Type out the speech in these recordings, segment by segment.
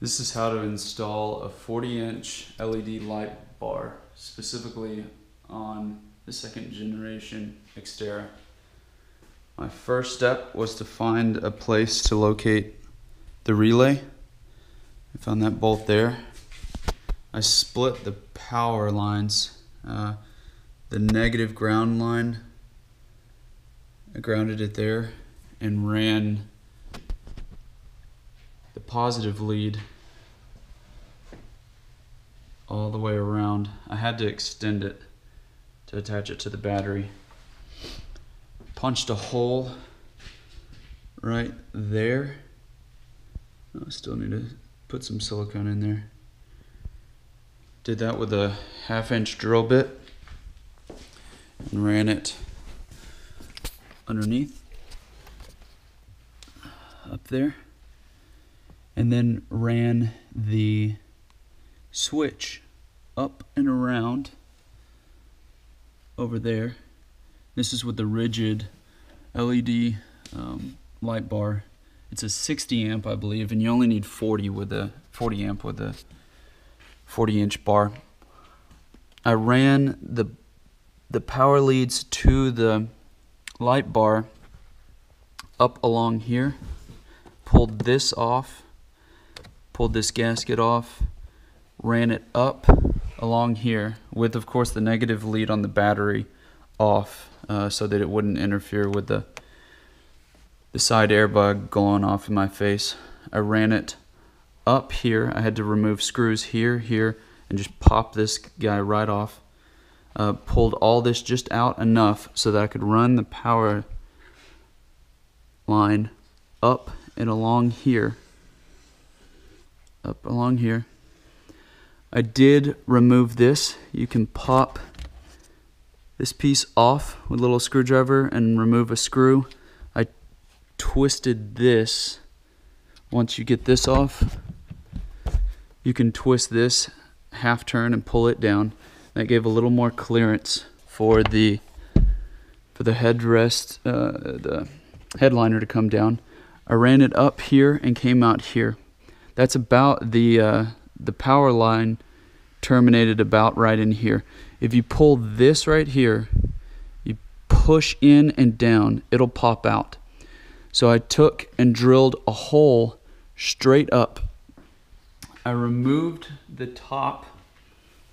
This is how to install a 40-inch LED light bar, specifically on the second generation Xterra. My first step was to find a place to locate the relay. I found that bolt there. I split the power lines. The negative ground line, I grounded it there and ran the positive lead all the way around. I had to extend it to attach it to the battery. Punched a hole right there. I still need to put some silicone in there. Did that with a 1/2-inch drill bit and ran it underneath up there, and then ran the switch up and around over there. This is with the rigid LED light bar. It's a 60 amp, I believe, and you only need 40 with a 40 amp with a 40-inch bar. I ran the power leads to the light bar up along here, pulled this off, pulled this gasket off, ran it up along here with, of course, the negative lead on the battery off, so that it wouldn't interfere with the side airbag going off in my face. I ran it up here. I had to remove screws here, and just pop this guy right off. Pulled all this just out enough so that I could run the power line up and along here. Up along here. I did remove this. You can pop this piece off with a little screwdriver and remove a screw. I twisted this. Once you get this off, you can twist this half turn and pull it down. That gave a little more clearance for the headrest, the headliner to come down. I ran it up here and came out here. That's about the power line terminated about right in here. If you pull this right here, you push in and down, it'll pop out. So I took and drilled a hole straight up. I removed the top.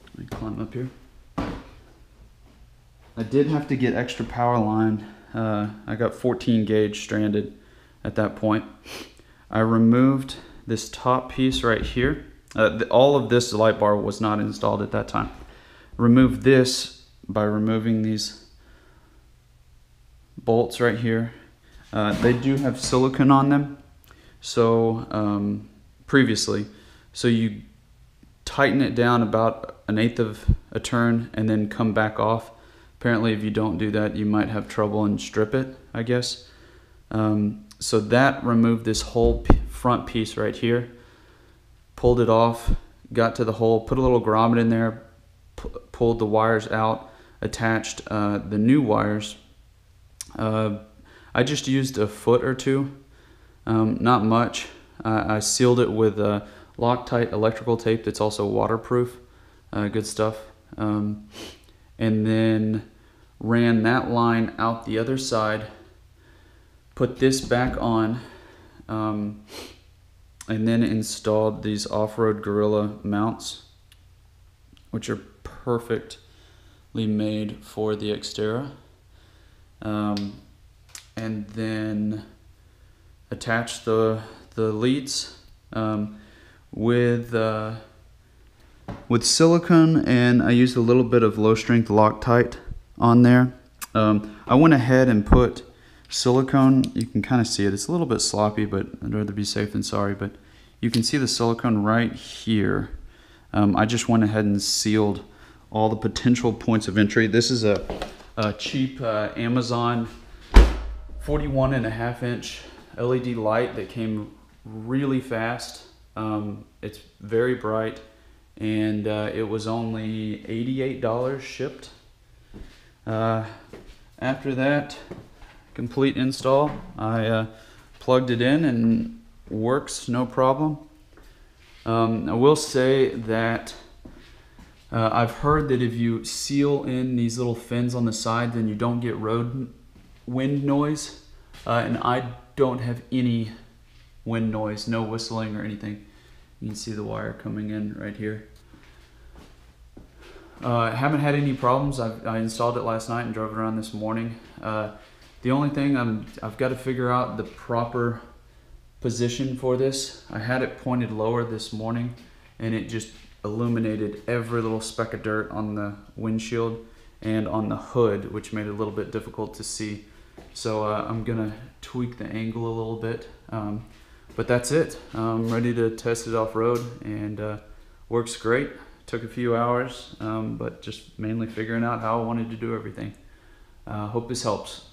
Let me climb up here. I did have to get extra power line. I got 14 gauge stranded at that point. I removed this top piece right here. All of this light bar was not installed at that time. Removed this by removing these bolts right here. They do have silicone on them, so previously. So you tighten it down about 1/8 of a turn and then come back off. Apparently if you don't do that, you might have trouble and strip it, I guess. So that removed this whole front piece right here. Pulled it off, got to the hole, put a little grommet in there, pulled the wires out, attached the new wires. I just used a foot or two, not much. I sealed it with Loctite electrical tape that's also waterproof, good stuff. And then ran that line out the other side, put this back on, and then installed these off-road Gorilla mounts, which are perfectly made for the Xterra. And then attached the leads with silicone, and I used a little bit of low-strength Loctite on there. I went ahead and put silicone. You can kind of see it. It's a little bit sloppy, but I'd rather be safe than sorry. But you can see the silicone right here. I just went ahead and sealed all the potential points of entry. This is a cheap Amazon 41.5-inch LED light that came really fast. It's very bright, and it was only $88 shipped. After that complete install, I plugged it in and works no problem. I will say that I've heard that if you seal in these little fins on the side, then you don't get road wind noise. And I don't have any wind noise, no whistling or anything. You can see the wire coming in right here. I haven't had any problems. I installed it last night and drove it around this morning. The only thing I've got to figure out the proper position for this. I had it pointed lower this morning and it just illuminated every little speck of dirt on the windshield and on the hood, which made it a little bit difficult to see. So I'm gonna tweak the angle a little bit, but that's it. I'm ready to test it off-road, and works great. Took a few hours, but just mainly figuring out how I wanted to do everything. Hope this helps.